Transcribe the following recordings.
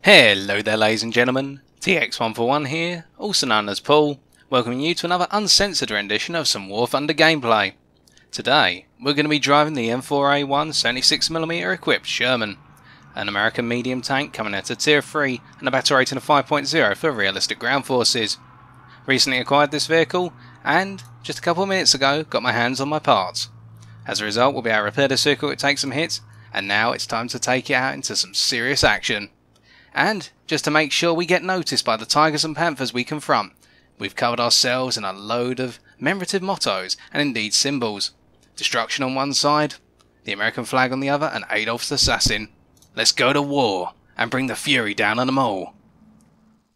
Hello there ladies and gentlemen, TX141 here, also known as Paul, welcoming you to another uncensored rendition of some War Thunder gameplay. Today, we're going to be driving the M4A1 76mm equipped Sherman, an American medium tank coming out of Tier 3 and a battle rating of 5.0 for realistic ground forces. Recently acquired this vehicle, and just a couple of minutes ago got my hands on my parts. As a result, we'll be able to repair this vehicle, it takes some hits, and now it's time to take it out into some serious action. And, just to make sure we get noticed by the tigers and panthers we confront, we've covered ourselves in a load of commemorative mottos and indeed symbols. Destruction on one side, the American flag on the other, and Adolf's assassin. Let's go to war, and bring the fury down on them all.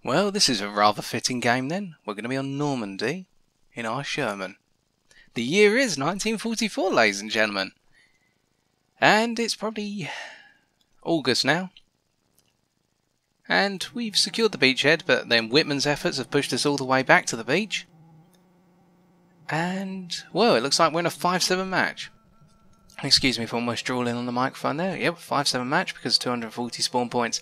Well, this is a rather fitting game then. We're going to be on Normandy, in our Sherman. The year is 1944, ladies and gentlemen. And it's probably August now. And we've secured the beachhead, but then Whitman's efforts have pushed us all the way back to the beach. And, well, it looks like we're in a 5-7 match. Excuse me for almost drooling on the microphone there. Yep, 5-7 match because 240 spawn points.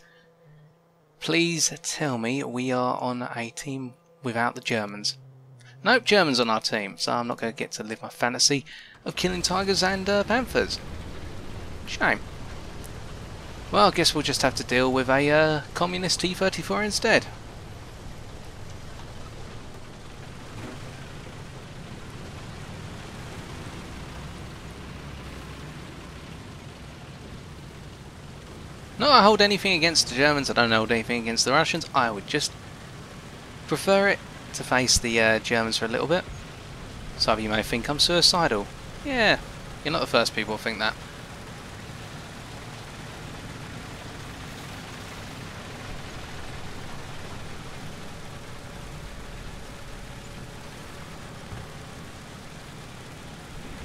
Please tell me we are on a team without the Germans. Nope, Germans on our team, so I'm not going to get to live my fantasy of killing tigers and panthers. Shame. Well, I guess we'll just have to deal with a communist T-34 instead. Not I hold anything against the Germans, I don't hold anything against the Russians, I would just prefer it to face the Germans for a little bit. Some of you may think I'm suicidal. Yeah, you're not the first people to think that.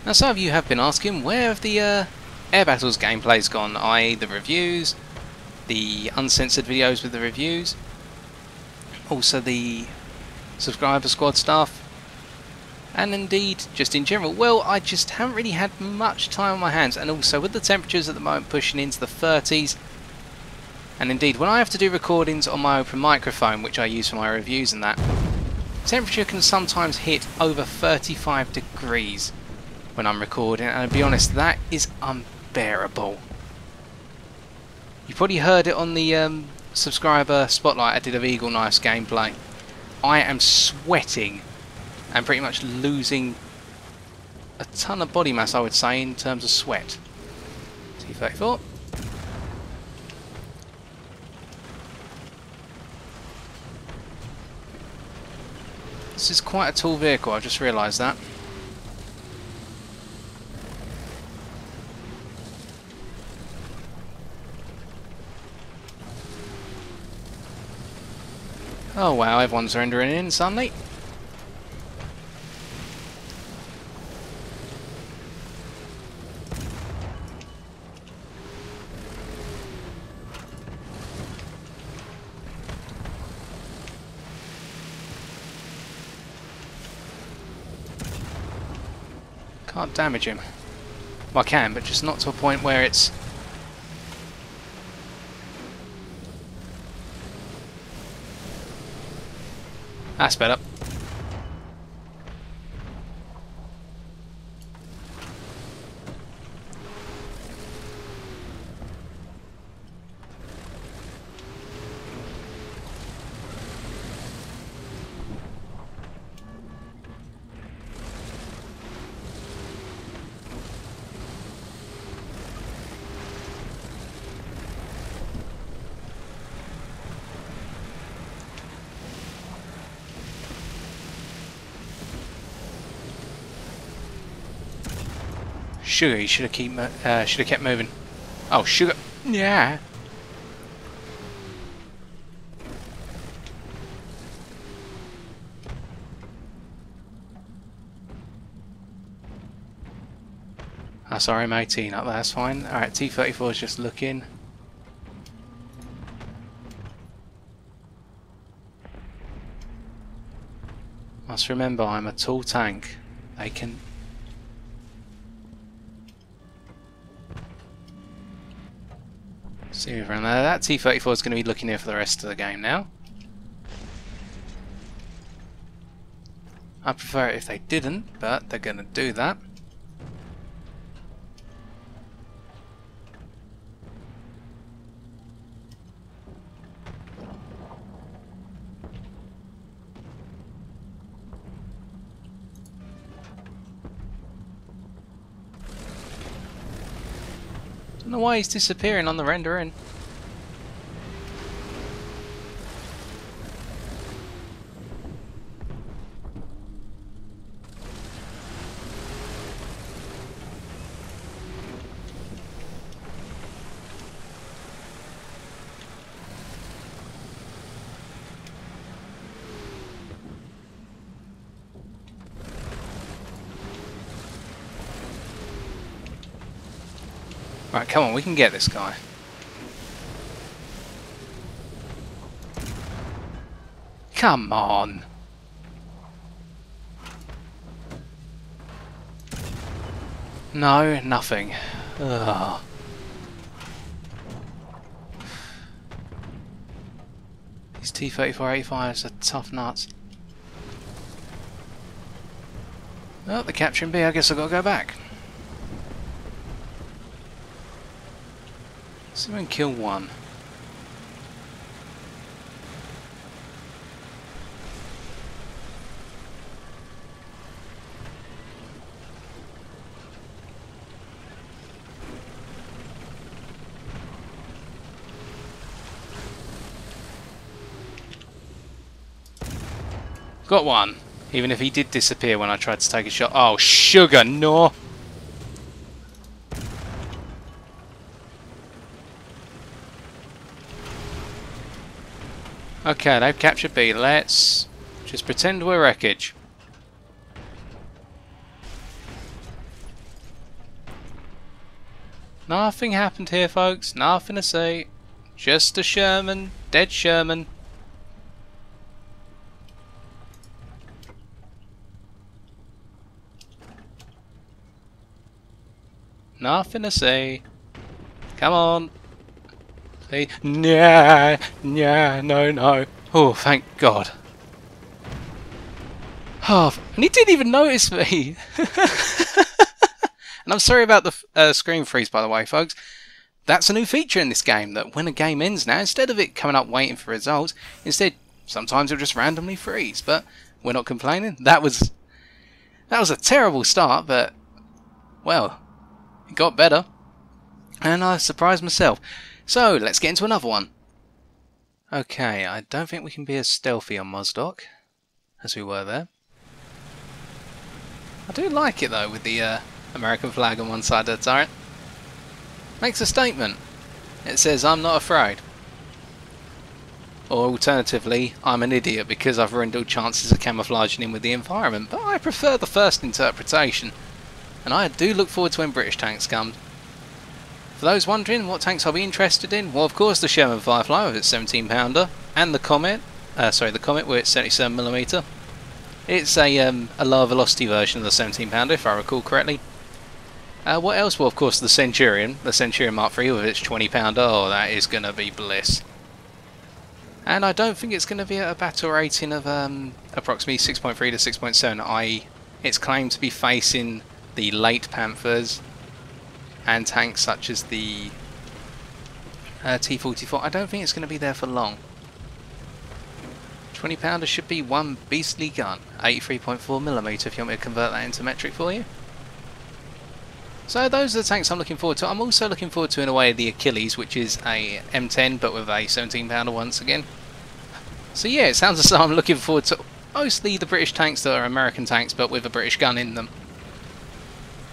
Now some of you have been asking where have the Air Battles gameplays gone, i.e. the reviews, the uncensored videos with the reviews, also the subscriber squad stuff, and indeed just in general. Well, I just haven't really had much time on my hands, and also with the temperatures at the moment pushing into the 30s, and indeed when I have to do recordings on my open microphone, which I use for my reviews and that, temperature can sometimes hit over 35 degrees. When I'm recording, and to be honest, that is unbearable. You probably heard it on the subscriber spotlight I did of Eagle Knife's gameplay. I am sweating and pretty much losing a ton of body mass, I would say, in terms of sweat. T-34. This is quite a tall vehicle, I've just realised that. Oh wow, everyone's surrendering in suddenly. Can't damage him. Well, I can, but just not to a point where it's... That's better. Sugar, you should have kept moving. Oh, sugar. Yeah. That's RM18 up there, that's fine. Alright, T-34 is just looking. Must remember, I'm a tall tank. They can... See if around there. That T-34 is going to be looking here for the rest of the game now. I'd prefer it if they didn't, but they're going to do that. Don't know why he's disappearing on the rendering. Right, come on, we can get this guy. Come on. No, nothing. Ugh. These T-34-85s are tough nuts. Oh, they're capturing B. I guess I've got to go back. See if we can kill one. Got one. Even if he did disappear when I tried to take a shot. Oh, sugar, no! Okay, they've captured B. Let's just pretend we're wreckage. Nothing happened here, folks. Nothing to see. Just a Sherman. Dead Sherman. Nothing to see. Come on. See? Nah, nah, no, no. Oh, thank God. Oh, and he didn't even notice me. And I'm sorry about the screen freeze, by the way, folks. That's a new feature in this game, that when a game ends now, instead of it coming up waiting for results, instead, sometimes it'll just randomly freeze. But we're not complaining. That was a terrible start, but, well, it got better. And I surprised myself. So, let's get into another one. Okay, I don't think we can be as stealthy on Mozdok as we were there. I do like it though, with the American flag on one side of the turret. Makes a statement. It says, I'm not afraid. Or alternatively, I'm an idiot because I've ruined all chances of camouflaging in with the environment. But I prefer the first interpretation. And I do look forward to when British tanks come. For those wondering what tanks I'll be interested in, well, of course the Sherman Firefly with its 17-pounder, and the Comet, the Comet with its 77mm. It's a lower velocity version of the 17-pounder, if I recall correctly. What else? Well, of course the Centurion Mark III with its 20-pounder. Oh, that is going to be bliss. And I don't think it's going to be at a battle rating of approximately 6.3 to 6.7, i.e. it's claimed to be facing the late Panthers and tanks such as the T-44. I don't think it's going to be there for long. 20-pounder should be one beastly gun. 83.4mm if you want me to convert that into metric for you. So those are the tanks I'm looking forward to. I'm also looking forward to, in a way, the Achilles, which is a M10 but with a 17-pounder once again. So yeah, it sounds as though I'm looking forward to mostly the British tanks that are American tanks but with a British gun in them.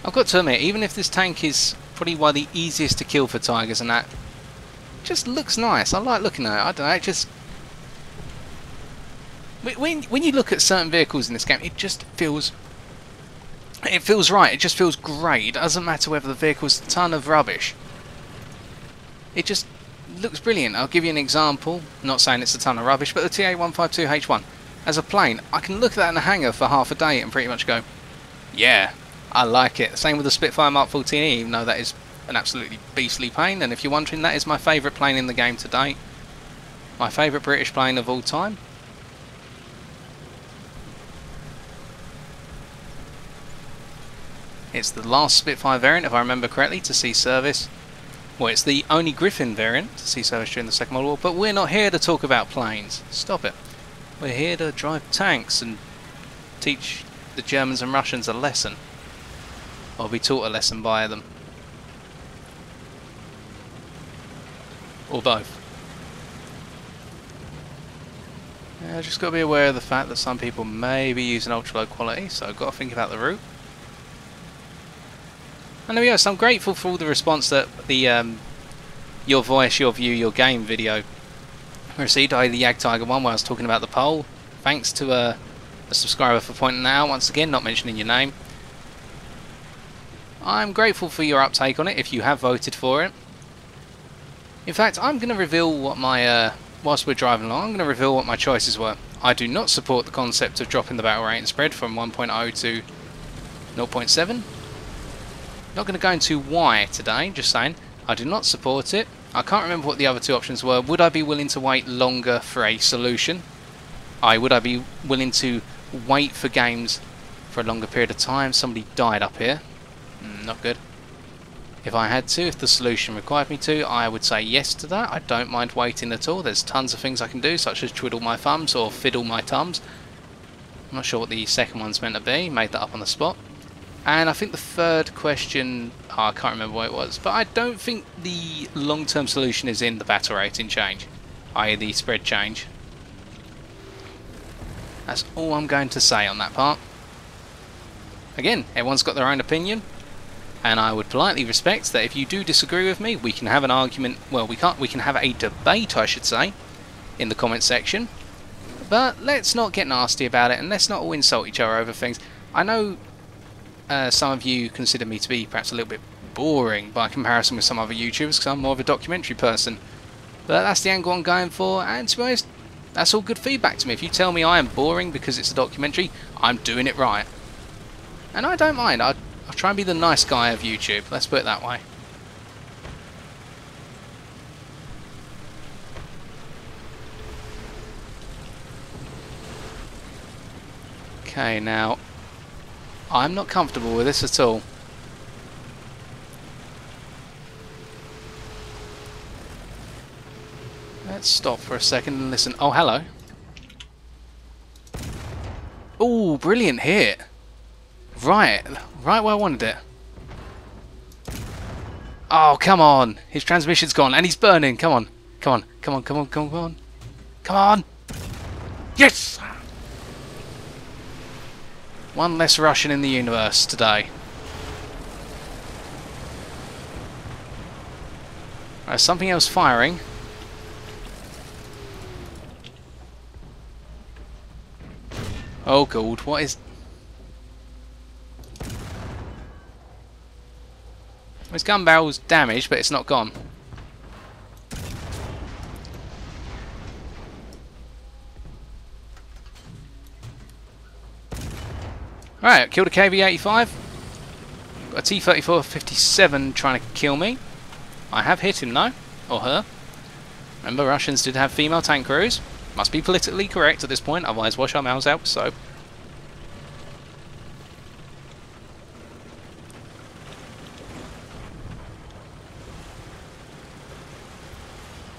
I've got to admit, even if this tank is probably one of the easiest to kill for Tigers and that, it just looks nice. I like looking at it. I don't know, it just... When you look at certain vehicles in this game, it just feels... It feels right, it just feels great. It doesn't matter whether the vehicle's a ton of rubbish. It just looks brilliant. I'll give you an example. I'm not saying it's a ton of rubbish, but the TA-152H1. As a plane, I can look at that in a hangar for half a day and pretty much go, yeah, I like it. Same with the Spitfire Mark 14E, even though that is an absolutely beastly plane, and if you're wondering, that is my favourite plane in the game to date. My favourite British plane of all time. It's the last Spitfire variant, if I remember correctly, to see service. Well, it's the only Griffin variant to see service during the Second World War, but we're not here to talk about planes. Stop it. We're here to drive tanks and teach the Germans and Russians a lesson. Or be taught a lesson by them. Or both. Yeah, just got to be aware of the fact that some people may be using ultra low quality, so I've got to think about the route. And there we go, so I'm grateful for all the response that the Your Voice, Your View, Your Game video received, i.e. the Yag Tiger one where I was talking about the poll. Thanks to a subscriber for pointing that out once again, not mentioning your name. I'm grateful for your uptake on it if you have voted for it. In fact, I'm going to reveal what my, whilst we're driving along, I'm going to reveal what my choices were. I do not support the concept of dropping the battle rate and spread from 1.0 to 0.7. Not going to go into why today, just saying. I do not support it. I can't remember what the other two options were. Would I be willing to wait longer for a solution? Would I be willing to wait for games for a longer period of time? Somebody died up here. Not good. If I had to, if the solution required me to, I would say yes to that. I don't mind waiting at all. There's tons of things I can do, such as twiddle my thumbs or fiddle my tums. I'm not sure what the second one's meant to be. Made that up on the spot. And I think the third question, I can't remember what it was, but I don't think the long-term solution is in the battle rating change, i.e. the spread change. That's all I'm going to say on that part. Again, everyone's got their own opinion, and I would politely respect that if you do disagree with me, we can have an argument, well, we can have a debate, I should say, in the comment section. But let's not get nasty about it, and let's not all insult each other over things. I know some of you consider me to be perhaps a little bit boring by comparison with some other YouTubers, because I'm more of a documentary person. But that's the angle I'm going for, and to be honest, that's all good feedback to me. If you tell me I am boring because it's a documentary, I'm doing it right. And I don't mind. I'll try and be the nice guy of YouTube, let's put it that way. Okay, now I'm not comfortable with this at all. Let's stop for a second and listen. Oh, hello. Oh, brilliant hit. Right where I wanted it. Oh, come on. His transmission's gone and he's burning. Come on. Come on. Come on. Come on. Come on. Come on. Yes! One less Russian in the universe today. There's something else firing. Oh god, what is... His gun barrel's damaged, but it's not gone. Right, killed a KV-85. Got a T-34-57 trying to kill me. I have hit him though, or her. Remember, Russians did have female tank crews. Must be politically correct at this point, otherwise wash our mouths out with soap.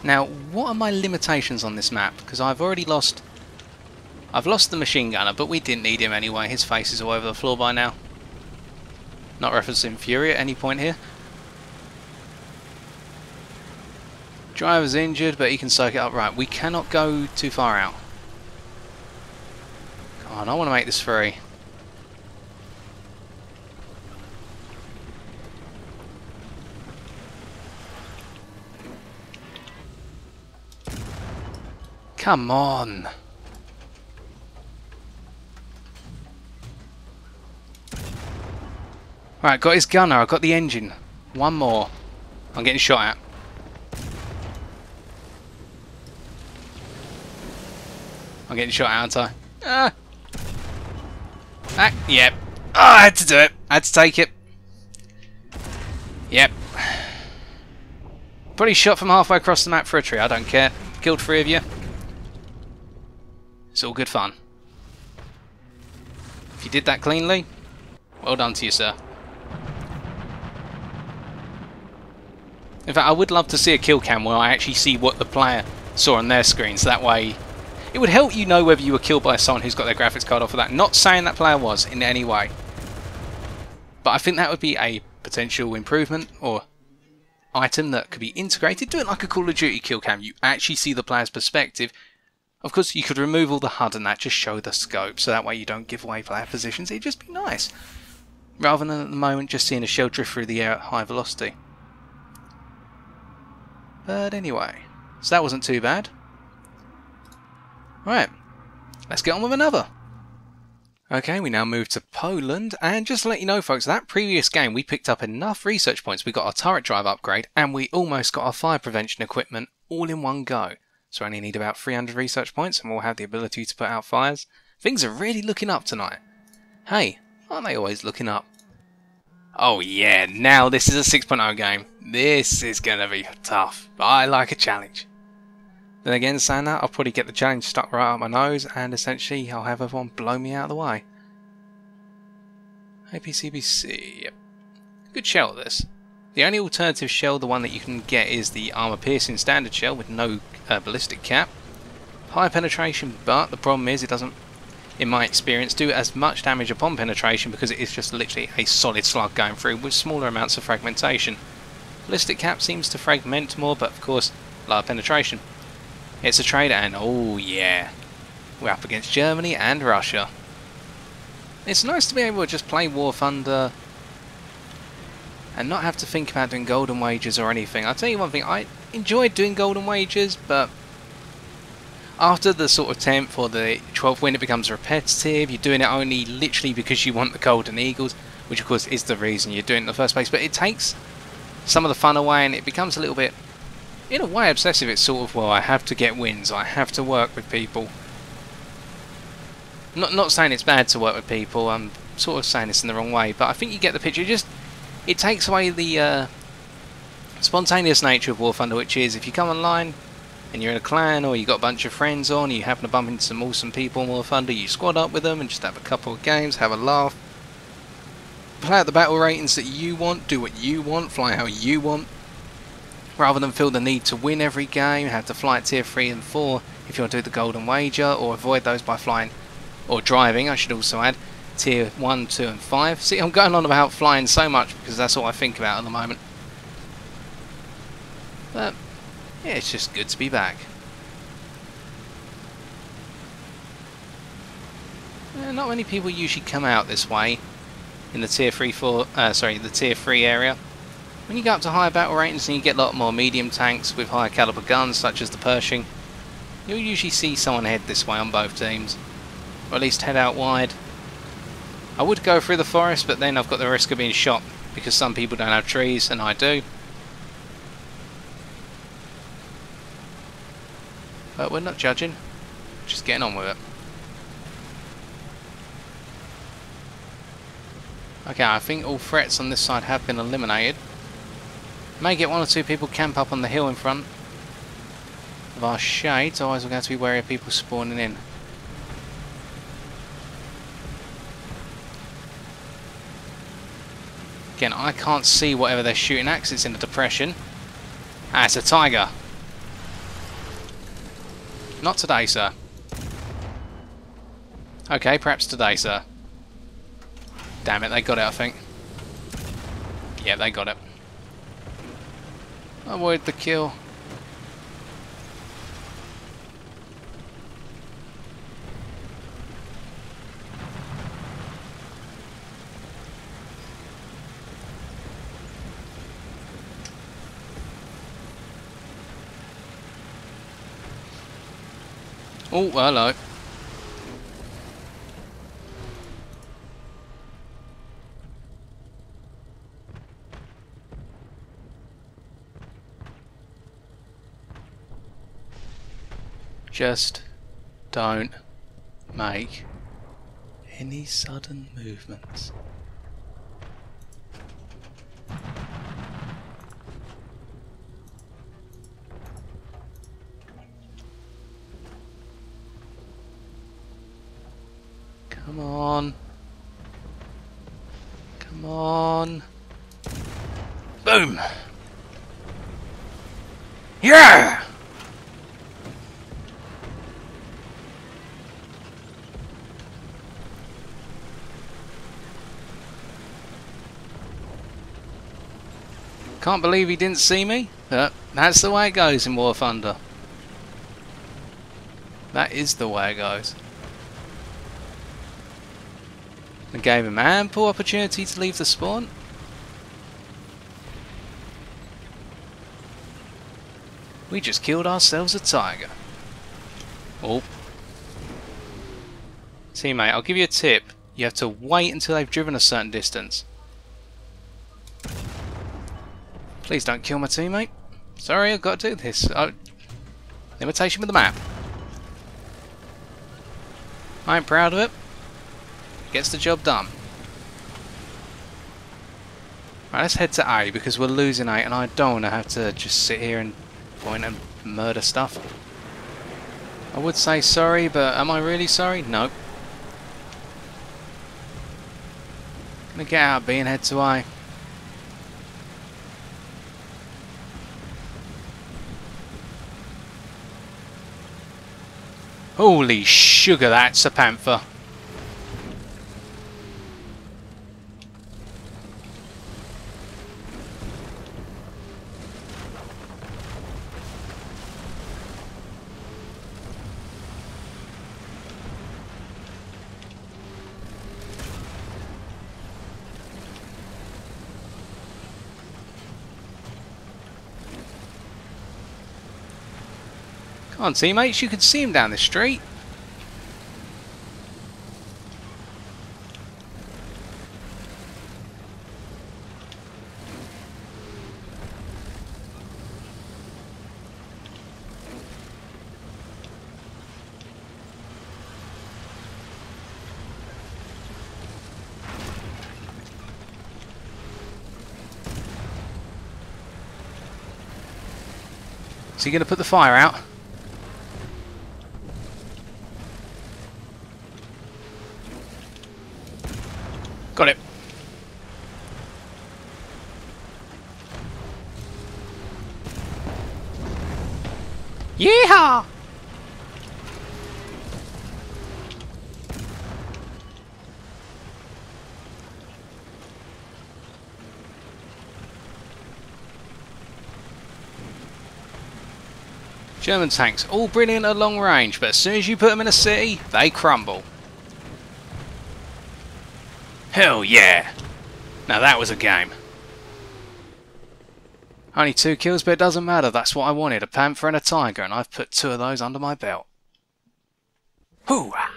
Now, what are my limitations on this map? Because I've lost the machine gunner, but we didn't need him anyway. His face is all over the floor by now. Not referencing Fury at any point here. Driver's injured, but he can soak it up. Right, we cannot go too far out. Come on, I want to make this free. Come on. Right, got his gunner, I've got the engine. One more. I'm getting shot at. I'm getting shot at, aren't I? Ah! Yep. Oh, I had to do it. I had to take it. Yep. Probably shot from halfway across the map for a tree, I don't care. Killed 3 of you. It's all good fun. If you did that cleanly, well done to you, sir. In fact, I would love to see a kill cam where I actually see what the player saw on their screen, so that way it would help you know whether you were killed by someone who's got their graphics card off of that. Not saying that player was in any way, but I think that would be a potential improvement or item that could be integrated. Do it like a Call of Duty kill cam. You actually see the player's perspective. Of course, you could remove all the HUD and that, just show the scope, so that way you don't give away player positions. It'd just be nice, rather than at the moment just seeing a shell drift through the air at high velocity. But anyway, so that wasn't too bad. Right, let's get on with another. Okay, we now move to Poland, and just to let you know folks, that previous game we picked up enough research points, we got our turret drive upgrade, and we almost got our fire prevention equipment all in one go. So I only need about 300 research points and we'll have the ability to put out fires. Things are really looking up tonight. Hey, aren't they always looking up? Oh yeah, now this is a 6.0 game. This is going to be tough, but I like a challenge. Then again, saying that, I'll probably get the challenge stuck right up my nose and essentially I'll have everyone blow me out of the way. APCBC, yep. Good shell this. The only alternative shell, the one that you can get, is the armor piercing standard shell with no ballistic cap. High penetration, but the problem is it doesn't, in my experience, do as much damage upon penetration because it is just literally a solid slug going through with smaller amounts of fragmentation. Ballistic cap seems to fragment more, but of course, lower penetration. It's a trade, and oh yeah, we're up against Germany and Russia. It's nice to be able to just play War Thunder and not have to think about doing golden wages or anything. I'll tell you one thing, I enjoyed doing golden wages, but after the sort of 10th or the 12th win it becomes repetitive. You're doing it only literally because you want the golden eagles, which of course is the reason you're doing it in the first place, but it takes some of the fun away and it becomes a little bit, in a way, obsessive. It's sort of, well, I have to get wins, I have to work with people. Not saying it's bad to work with people, I'm sort of saying this in the wrong way, but I think you get the picture. It takes away the spontaneous nature of War Thunder, which is if you come online and you're in a clan or you got a bunch of friends on, you happen to bump into some awesome people in War Thunder, you squad up with them and just have a couple of games, have a laugh, play out the battle ratings that you want, do what you want, fly how you want, rather than feel the need to win every game, have to fly at tier 3 and 4 if you want to do the golden wager, or avoid those by flying, or driving, I should also add, tier 1, 2 and 5. See, I'm going on about flying so much because that's all I think about at the moment. But yeah, it's just good to be back. Not many people usually come out this way in the tier 3 the tier 3 area. When you go up to higher battle ratings and you get a lot more medium tanks with higher caliber guns such as the Pershing, you'll usually see someone head this way on both teams, or at least head out wide. I would go through the forest, but then I've got the risk of being shot because some people don't have trees and I do. But we're not judging, just getting on with it. Okay, I think all threats on this side have been eliminated. May get 1 or 2 people camp up on the hill in front of our shades, otherwise we're going to be wary of people spawning in. Again, I can't see whatever they're shooting at because it's in the depression. Ah, it's a tiger. Not today, sir. Okay, perhaps today, sir. Damn it, they got it, I think. Yeah, they got it. Avoid the kill. Oh, hello. Just don't make any sudden movements. Come on. Come on. Boom! Yeah! Can't believe he didn't see me, but that's the way it goes in War Thunder. That is the way it goes. I gave him ample opportunity to leave the spawn. We just killed ourselves a tiger. Oh. Teammate, I'll give you a tip. You have to wait until they've driven a certain distance. Please don't kill my teammate. Sorry, I've got to do this. Limitation with the map. I ain't proud of it. Gets the job done. Right, let's head to A because we're losing A and I don't want to have to just sit here and point and murder stuff. I would say sorry, but am I really sorry? Nope. Gonna get out of B and head to A. Holy sugar, that's a panther. Come on, teammates, you can see him down the street. Is he going to put the fire out? Got it. Yeehaw! German tanks, all brilliant at long range, but as soon as you put them in a city, they crumble. Hell yeah! Now that was a game. Only 2 kills, but it doesn't matter, that's what I wanted, a panther and a tiger, and I've put 2 of those under my belt. Hoorah!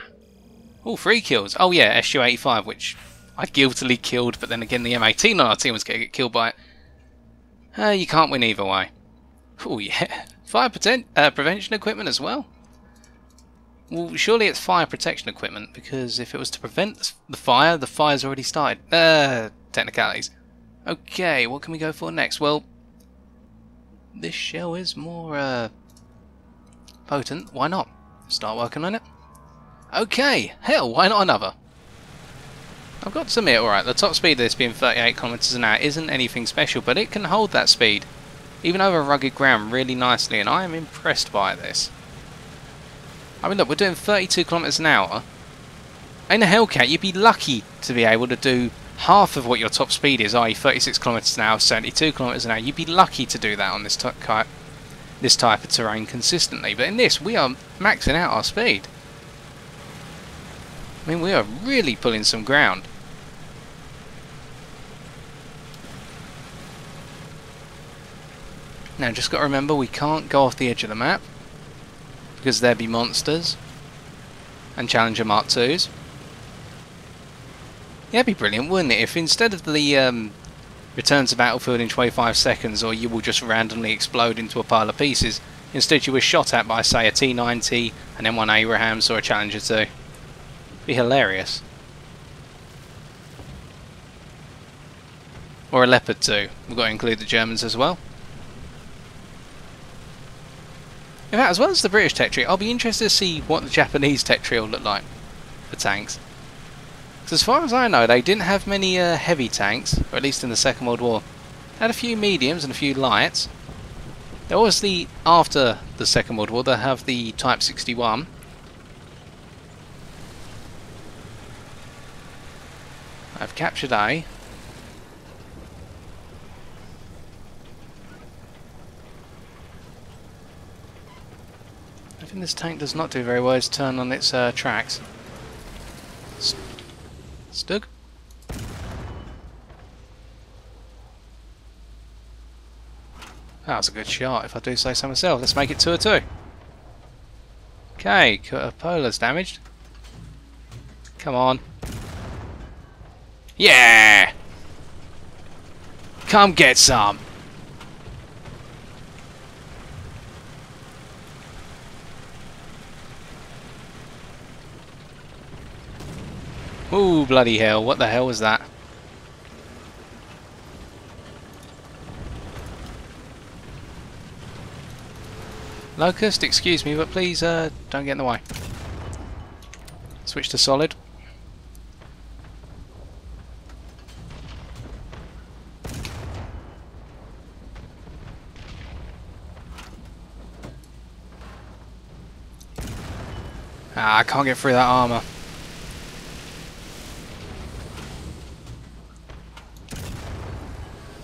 All 3 kills. Oh yeah, SU-85, which I guiltily killed, but then again the M18 on our team was going to get killed by it. You can't win either way. Oh yeah. Fire prevention equipment as well? Well, surely it's fire protection equipment, because if it was to prevent the fire's already started. Technicalities. Okay, what can we go for next? Well, this shell is more, potent. Why not? Start working on it. Okay, hell, why not another? I've got to admit, alright, the top speed of this being 38 km an hour isn't anything special, but it can hold that speed, even over rugged ground, really nicely, and I am impressed by this. I mean, look, we're doing 32 km an hour. In a Hellcat, you'd be lucky to be able to do half of what your top speed is, i.e. 36 km an hour, 72 km an hour. You'd be lucky to do that on this type of terrain consistently. But in this, we are maxing out our speed. I mean, we are really pulling some ground. Now, just got to remember, we can't go off the edge of the map, because there'd be monsters and Challenger Mark IIs. Yeah, it'd be brilliant, wouldn't it, if instead of the return to battlefield in 25 seconds, or you will just randomly explode into a pile of pieces, instead you were shot at by, say, a T-90, an M1 Abrams, or a Challenger 2. Be hilarious. Or a Leopard 2. We've got to include the Germans as well. In fact, as well as the British tech tree, I'll be interested to see what the Japanese tech tree will look like for tanks. So as far as I know, they didn't have many heavy tanks, or at least in the Second World War. They had a few mediums and a few lights. They obviously, after the Second World War, they have the Type 61. I've captured A. I think this tank does not do very well. It's turned on its tracks. Stug? That was a good shot, if I do say so myself. Let's make it 2-2. Okay, Polar's damaged. Come on. Yeah! Come get some! Ooh, bloody hell, what the hell was that? Locust, excuse me, but please don't get in the way. Switch to solid. Ah, I can't get through that armour.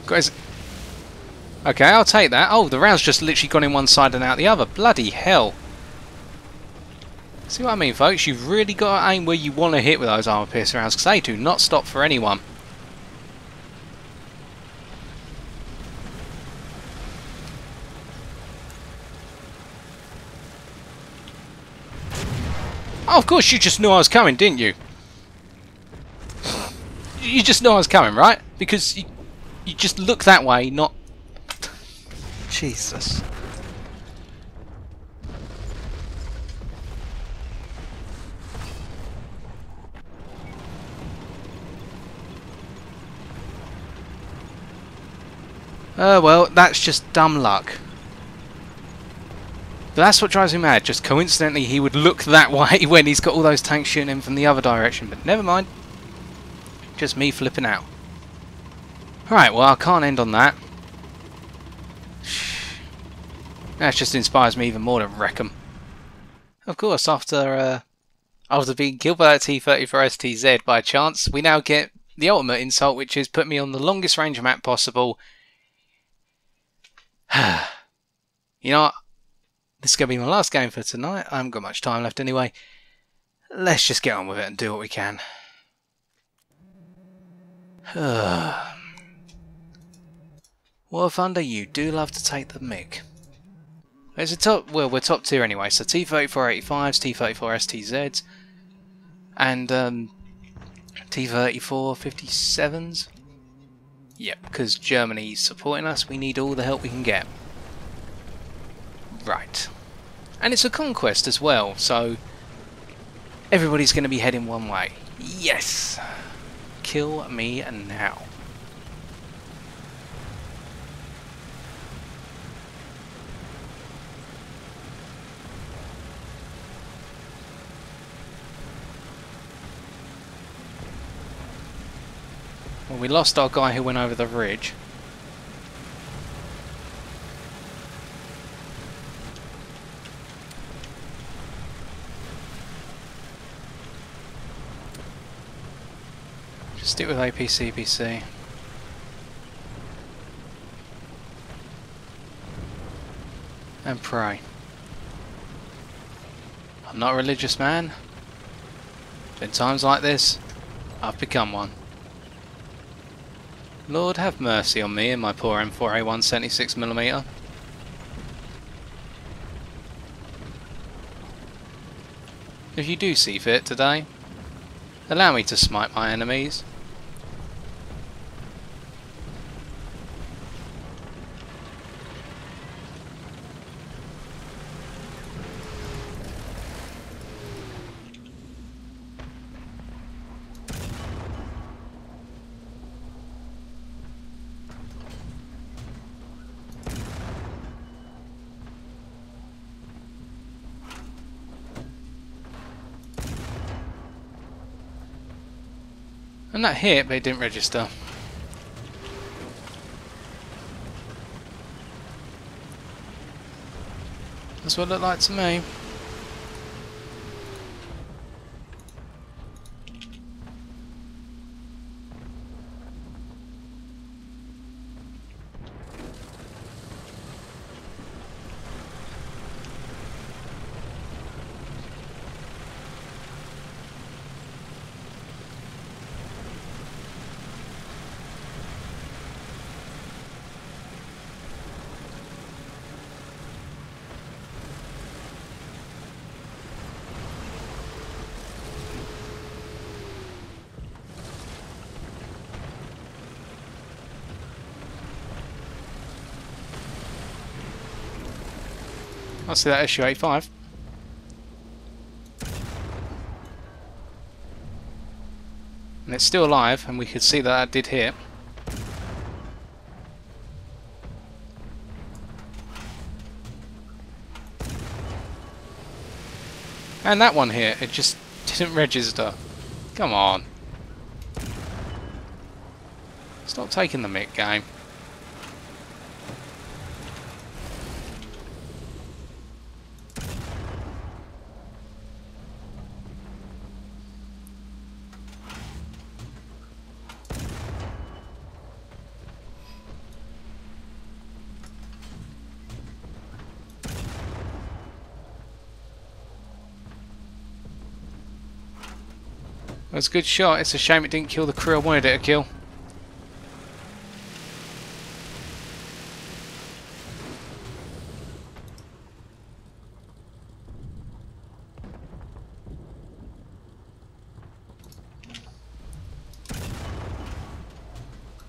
Guys, okay, I'll take that. Oh, the round's just literally gone in one side and out the other. Bloody hell. See what I mean, folks? You've really got to aim where you want to hit with those armour piercer rounds, because they do not stop for anyone. Oh, of course you just knew I was coming, didn't you? You just knew I was coming, right? Because you just look that way, not... Jesus. Well, that's just dumb luck. But that's what drives me mad. Just coincidentally, he would look that way when he's got all those tanks shooting him from the other direction. But never mind. Just me flipping out. Right, well, I can't end on that. That just inspires me even more to wreck 'em. Of course, after being killed by that T-34STZ by chance, we now get the ultimate insult, which is put me on the longest range map possible. You know what? This is going to be my last game for tonight. I haven't got much time left anyway. Let's just get on with it and do what we can. War Thunder, you do love to take the mick. There's a top, well, we're top tier anyway, so T-3485s, T-34STZs, and T-3457s. Yep, because Germany's supporting us, we need all the help we can get. Right. And it's a conquest as well, so everybody's going to be heading one way. Yes! Kill me now. Well, we lost our guy who went over the ridge. Just stick with APCPC. And pray. I'm not a religious man, but in times like this, I've become one. Lord, have mercy on me and my poor M4A1 76mm. If you do see fit today, allow me to smite my enemies. And that hit, but it didn't register. That's what it looked like to me. I see that SU-85. And it's still alive, and we could see that that did hit. And that one hit, it just didn't register. Come on. Stop taking the mick, game. It was a good shot. It's a shame it didn't kill the crew I wanted it to kill.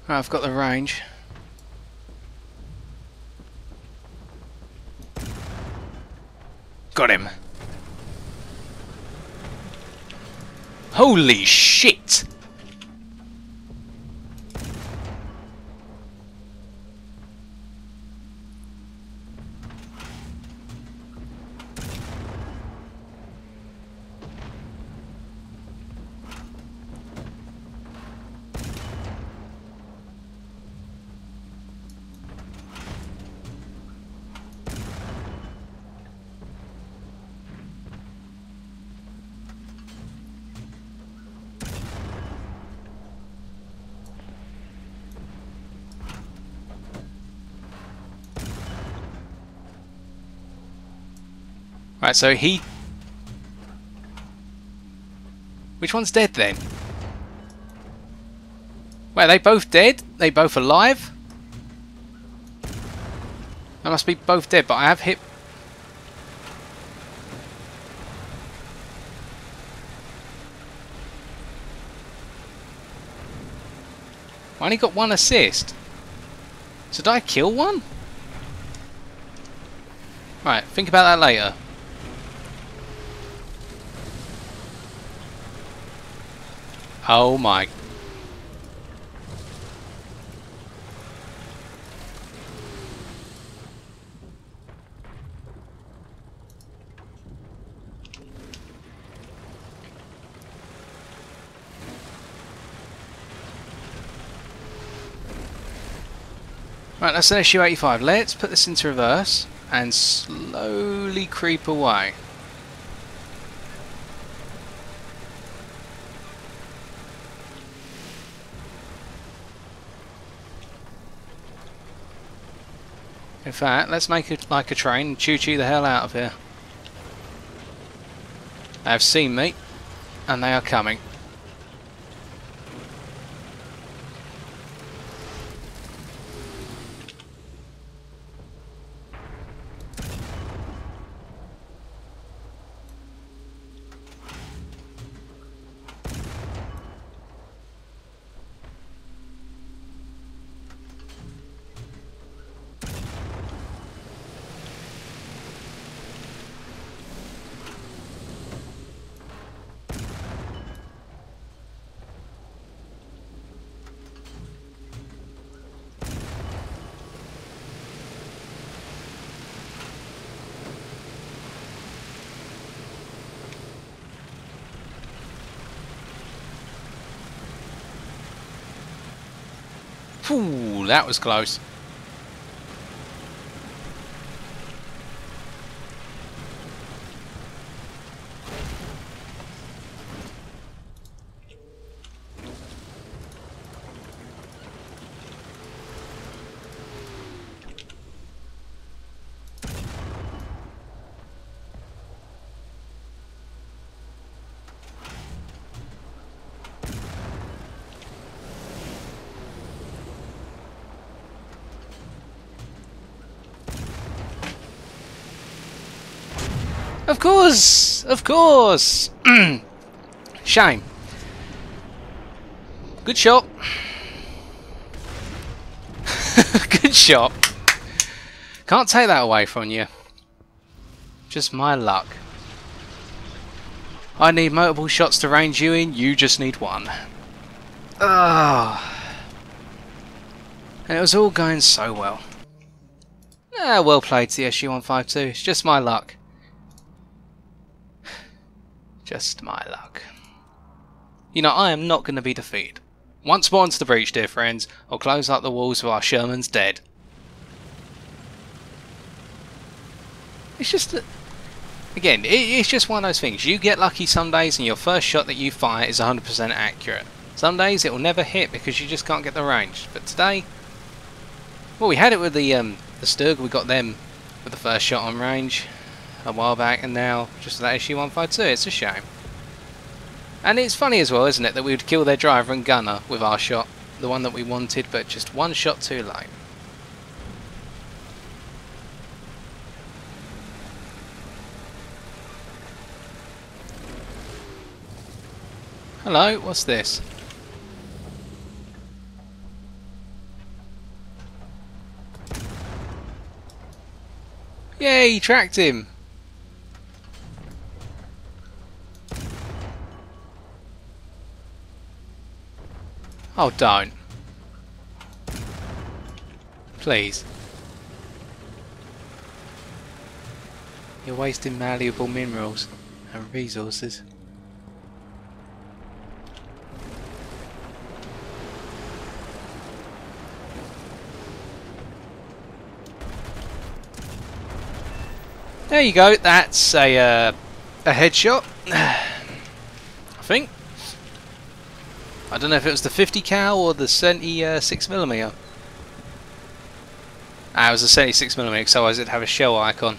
Right, I've got the range. Got him. Holy shit! Right, so he... Which one's dead then? Wait, are they both dead? They both alive? They must be both dead, but I have hit... I only got one assist. So did I kill one? Right, think about that later. Oh my. Right, that's an SU-85. Let's put this into reverse and slowly creep away. In fact, let's make it like a train and choo-choo the hell out of here. They have seen me, and they are coming. Ooh, that was close. Of course! Of course! Shame. Good shot. Good shot. Can't take that away from you. Just my luck. I need multiple shots to range you in, you just need one. Ah. And it was all going so well. Ah, well played, TSU-152. It's just my luck. Just my luck. You know, I am not going to be defeated. Once more into the breach, dear friends, I'll close up the walls of our Sherman's dead. It's just... Again, it's just one of those things. You get lucky some days and your first shot that you fire is 100% accurate. Some days it will never hit because you just can't get the range. But today... Well, we had it with the Stug. We got them with the first shot on range a while back, and now just that SU-152. It's a shame. And it's funny as well, isn't it, that we would kill their driver and gunner with our shot, the one that we wanted, but just one shot too late. Hello, what's this? Yay, he tracked him! Oh, don't. Please. You're wasting malleable minerals and resources. There you go, that's a headshot, I think. I don't know if it was the 50 cal or the 76mm. Ah, it was the 76mm, because otherwise it'd have a shell icon.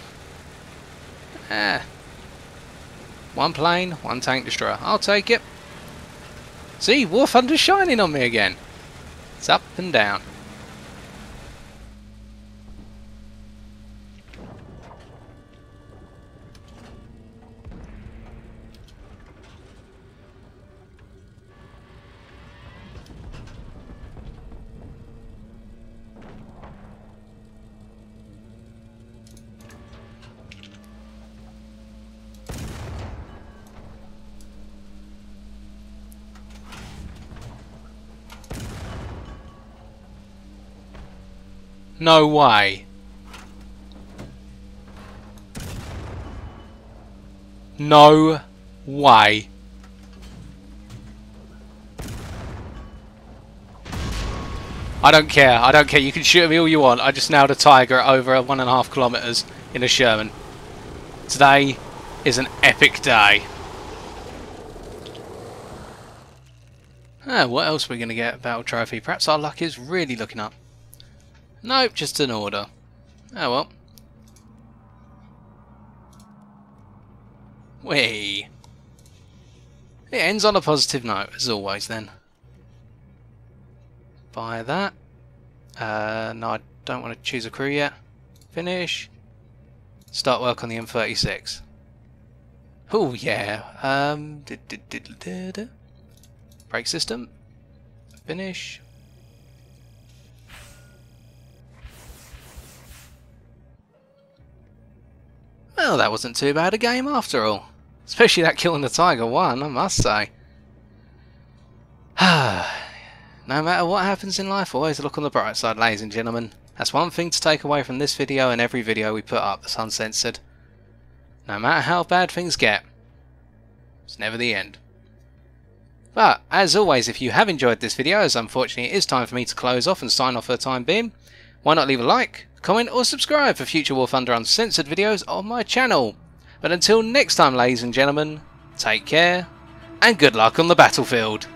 Ah. One plane, one tank destroyer. I'll take it. See, War Thunder's shining on me again. It's up and down. No way. No way. I don't care. I don't care. You can shoot me all you want. I just nailed a tiger at over 1.5 kilometers in a Sherman. Today is an epic day. Ah, what else are we going to get? Battle trophy. Perhaps our luck is really looking up. Nope, just an order. Oh well. Whee! It ends on a positive note, as always then. Buy that. No, I don't want to choose a crew yet. Finish. Start work on the M36. Oh yeah. Brake system. Finish. Well, that wasn't too bad a game after all. Especially that kill on the Tiger 1, I must say. No matter what happens in life, always look on the bright side, ladies and gentlemen. That's one thing to take away from this video and every video we put up that's uncensored. No matter how bad things get, it's never the end. But, as always, if you have enjoyed this video, as unfortunately it is time for me to close off and sign off for the time being, why not leave a like, comment or subscribe for future War Thunder Uncensored videos on my channel. But until next time, ladies and gentlemen, take care and good luck on the battlefield.